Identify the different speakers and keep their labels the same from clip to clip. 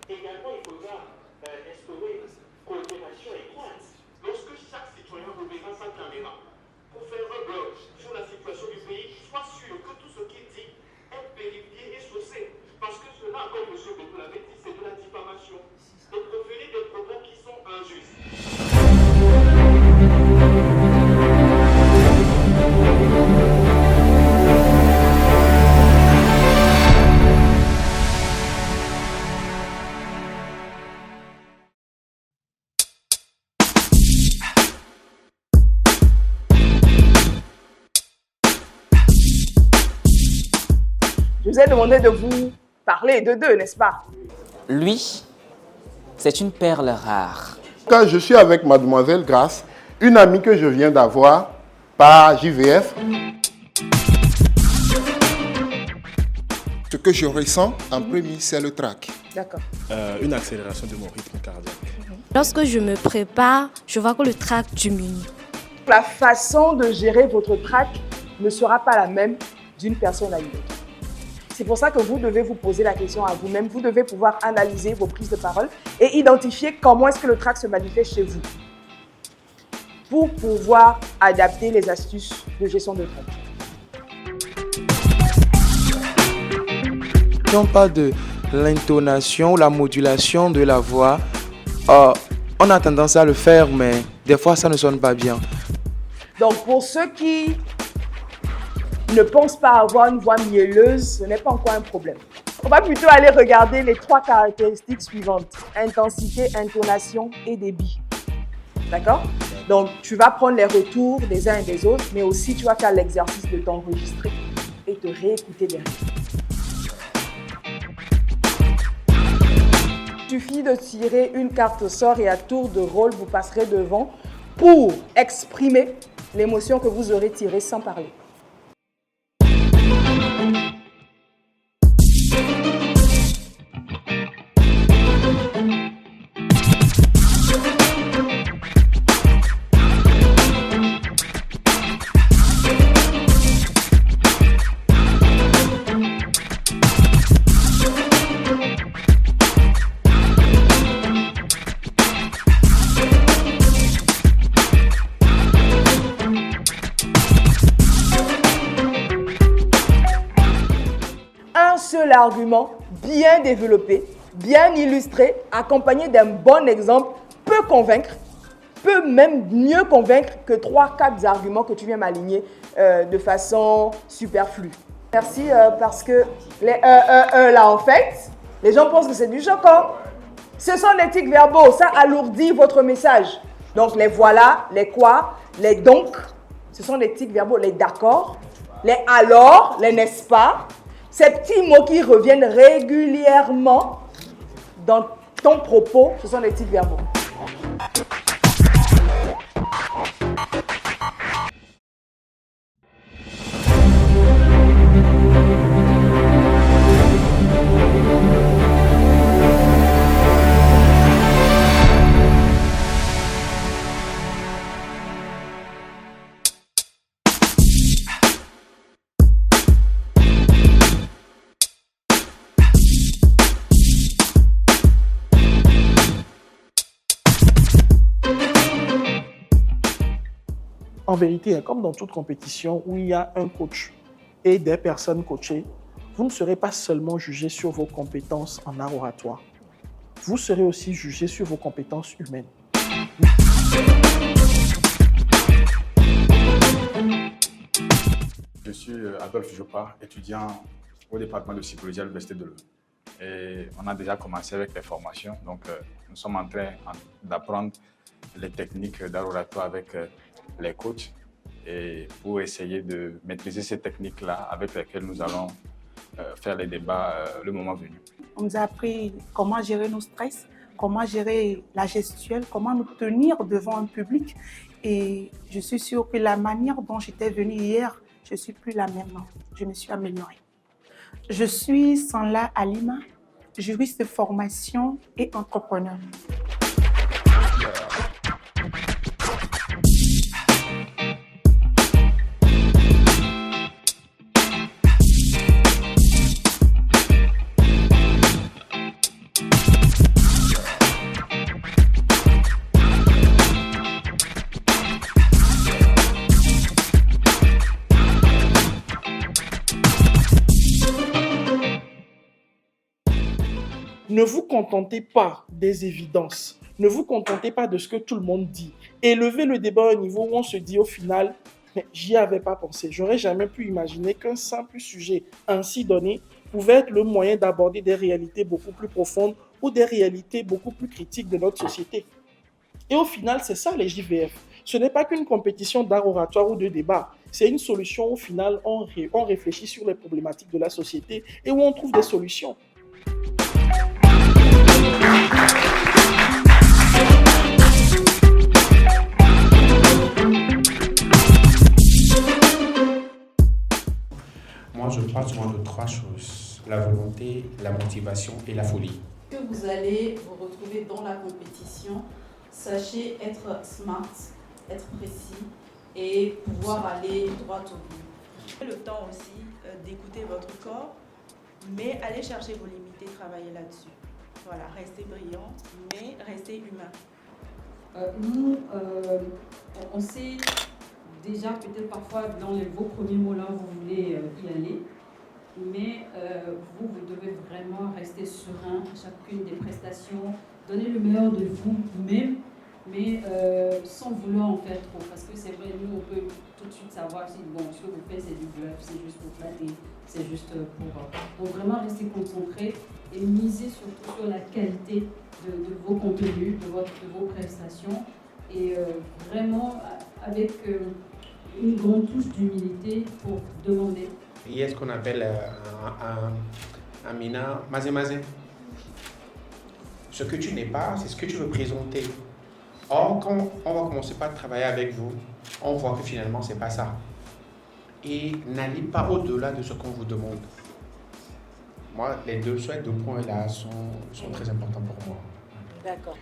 Speaker 1: Également, il faudra instaurer une coopération étroite. Lorsque chaque citoyen reverra sa caméra pour faire un blog sur la situation du pays, sois sûr que tout ce qu'il dit est vérifié et sourcé. Parce que cela, comme M. Betou l'avait dit, c'est de la diffamation. Donc, proférer des propos qui sont injustes.
Speaker 2: Je vous ai demandé de vous parler de deux, n'est-ce pas?
Speaker 3: Lui, c'est une perle rare.
Speaker 4: Quand je suis avec Mademoiselle Grace, une amie que je viens d'avoir par JVF, ce que je ressens en premier, c'est le trac.
Speaker 2: D'accord.
Speaker 5: Une accélération de mon rythme cardiaque.
Speaker 6: Lorsque je me prépare, je vois que le trac diminue.
Speaker 2: La façon de gérer votre trac ne sera pas la même d'une personne à une autre. C'est pour ça que vous devez vous poser la question à vous-même. Vous devez pouvoir analyser vos prises de parole et identifier comment est-ce que le trac se manifeste chez vous pour pouvoir adapter les astuces de gestion de trac.
Speaker 7: Non pas de l'intonation ou la modulation de la voix. On a tendance à le faire, mais des fois, ça ne sonne pas bien.
Speaker 2: Donc, pour ceux qui ne pensent pas avoir une voix mielleuse, ce n'est pas encore un problème. On va plutôt aller regarder les trois caractéristiques suivantes. Intensité, intonation et débit. D'accord? Donc, tu vas prendre les retours des uns et des autres, mais aussi tu vas faire l'exercice de t'enregistrer et te réécouter derrière. Il suffit de tirer une carte au sort et à tour de rôle, vous passerez devant pour exprimer l'émotion que vous aurez tirée sans parler. L'argument bien développé, bien illustré, accompagné d'un bon exemple, peut convaincre, peut même mieux convaincre que 3-4 arguments que tu viens m'aligner de façon superflue. Merci parce que les là en fait, les gens pensent que c'est du choquant. Ce sont des tics verbaux, ça alourdit votre message. Donc les voilà, les quoi, les donc, ce sont des tics verbaux, les d'accord, les alors, les n'est-ce pas. Ces petits mots qui reviennent régulièrement dans ton propos, ce sont des tics verbaux.
Speaker 8: En vérité, comme dans toute compétition où il y a un coach et des personnes coachées, vous ne serez pas seulement jugé sur vos compétences en art oratoire. Vous serez aussi jugé sur vos compétences humaines.
Speaker 9: Je suis Adolphe Jopa, étudiant au département de psychologie à l'Université de Lyon. Et on a déjà commencé avec les formations. Donc, nous sommes en train d'apprendre les techniques d'art oratoire avec les coachs et pour essayer de maîtriser ces techniques-là avec lesquelles nous allons faire les débats le moment venu.
Speaker 10: On nous a appris comment gérer nos stress, comment gérer la gestuelle, comment nous tenir devant un public. Et je suis sûre que la manière dont j'étais venue hier, je ne suis plus la même. Je me suis améliorée. Je suis Sanla Alima, juriste de formation et entrepreneur.
Speaker 8: Ne vous contentez pas des évidences. Ne vous contentez pas de ce que tout le monde dit. Élevez le débat à un niveau où on se dit au final, mais j'y avais pas pensé. J'aurais jamais pu imaginer qu'un simple sujet ainsi donné pouvait être le moyen d'aborder des réalités beaucoup plus profondes ou des réalités beaucoup plus critiques de notre société. Et au final, c'est ça les JVF. Ce n'est pas qu'une compétition d'art oratoire ou de débat. C'est une solution où au final, on réfléchit sur les problématiques de la société et où on trouve des solutions.
Speaker 11: Moi, je parle souvent de 3 choses. La volonté, la motivation et la folie.
Speaker 12: Que vous allez vous retrouver dans la compétition, sachez être smart, être précis et pouvoir aller droit au but.
Speaker 13: Le temps aussi d'écouter votre corps, mais allez chercher vos limites et travailler là-dessus. Voilà, restez brillant, mais restez humain.
Speaker 14: Nous, on sait déjà peut-être parfois dans vos premiers mots là, vous voulez y aller, mais vous devez vraiment rester serein à chacune des prestations, donner le meilleur de vous-même, mais sans vouloir en faire trop, parce que c'est vrai, nous on peut tout de suite savoir si bon, ce que vous faites c'est du bluff, c'est juste pour flatter, c'est juste pour... Donc vraiment rester concentré et miser surtout sur la qualité de vos contenus, de vos prestations, et vraiment avec une grande touche d'humilité pour demander.
Speaker 11: Il y a ce qu'on appelle un mina mazé. Ce que tu n'es pas, c'est ce que tu veux présenter. Or, quand on va commencer par travailler avec vous, on voit que finalement, ce n'est pas ça. Et n'allez pas au-delà de ce qu'on vous demande. Moi, les deux points-là sont très importants pour moi.
Speaker 15: D'accord.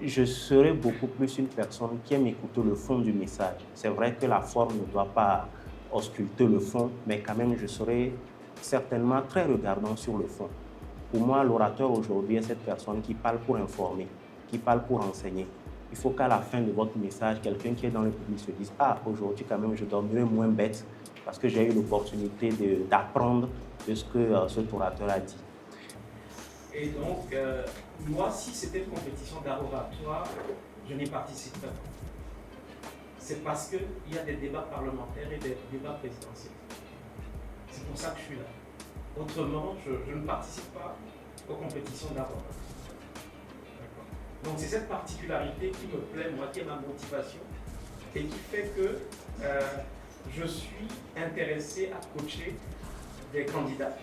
Speaker 15: Je serais beaucoup plus une personne qui aime écouter le fond du message. C'est vrai que la forme ne doit pas ausculter le fond, mais quand même, je serais certainement très regardant sur le fond. Pour moi, l'orateur aujourd'hui est cette personne qui parle pour informer, qui parle pour enseigner. Il faut qu'à la fin de votre message, quelqu'un qui est dans le public se dise « Ah, aujourd'hui, quand même, je dormirai moins bête parce que j'ai eu l'opportunité d'apprendre de ce que cet orateur a dit. »
Speaker 16: Et donc, moi, si c'était une compétition d'art oratoire, je n'y participerais pas. C'est parce qu'il y a des débats parlementaires et des débats présidentiels. C'est pour ça que je suis là. Autrement, je ne participe pas aux compétitions d'art oratoire. Donc c'est cette particularité qui me plaît, moi, qui est ma motivation, et qui fait que je suis intéressé à coacher des candidats.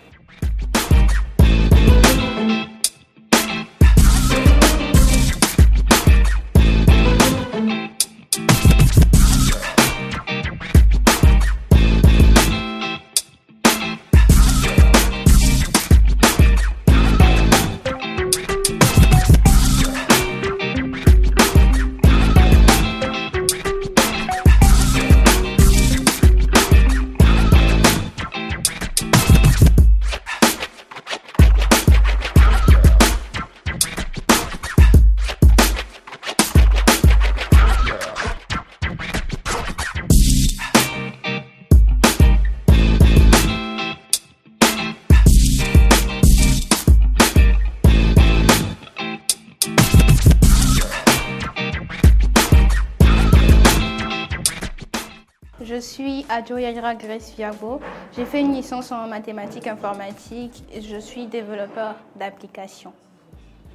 Speaker 17: Je suis Adjoyara Grace Fiabo. J'ai fait une licence en mathématiques informatiques et je suis développeur d'applications.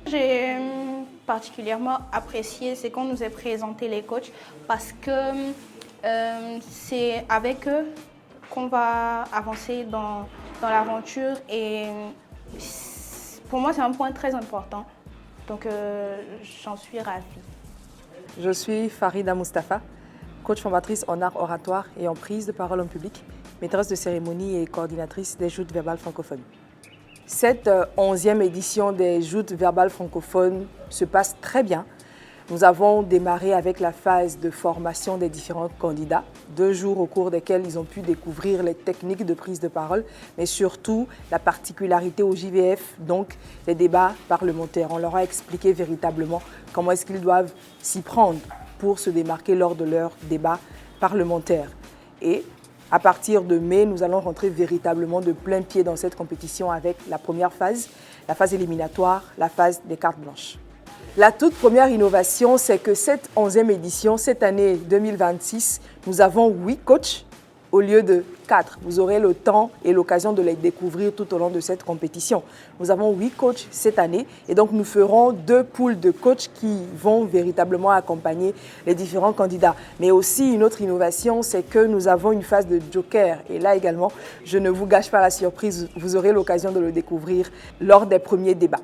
Speaker 17: J'ai particulièrement apprécié ce qu'on nous a présenté les coachs parce que c'est avec eux qu'on va avancer dans l'aventure et pour moi c'est un point très important. Donc j'en suis ravie.
Speaker 18: Je suis Farida Mustafa, coach formatrice en art oratoire et en prise de parole en public, maîtresse de cérémonie et coordinatrice des joutes verbales francophones. Cette 11e édition des joutes verbales francophones se passe très bien. Nous avons démarré avec la phase de formation des différents candidats, 2 jours au cours desquels ils ont pu découvrir les techniques de prise de parole, mais surtout la particularité au JVF, donc les débats parlementaires. On leur a expliqué véritablement comment est-ce qu'ils doivent s'y prendre pour se démarquer lors de leurs débats parlementaires. Et À partir de mai, nous allons rentrer véritablement de plein pied dans cette compétition avec la première phase, la phase éliminatoire, la phase des cartes blanches. La toute première innovation, c'est que cette 11e édition, cette année 2026, nous avons 8 coachs au lieu de 4. Vous aurez le temps et l'occasion de les découvrir tout au long de cette compétition. Nous avons 8 coachs cette année et donc nous ferons 2 poules de coachs qui vont véritablement accompagner les différents candidats. Mais aussi une autre innovation, c'est que nous avons une phase de joker. Et là également, je ne vous gâche pas la surprise, vous aurez l'occasion de le découvrir lors des premiers débats.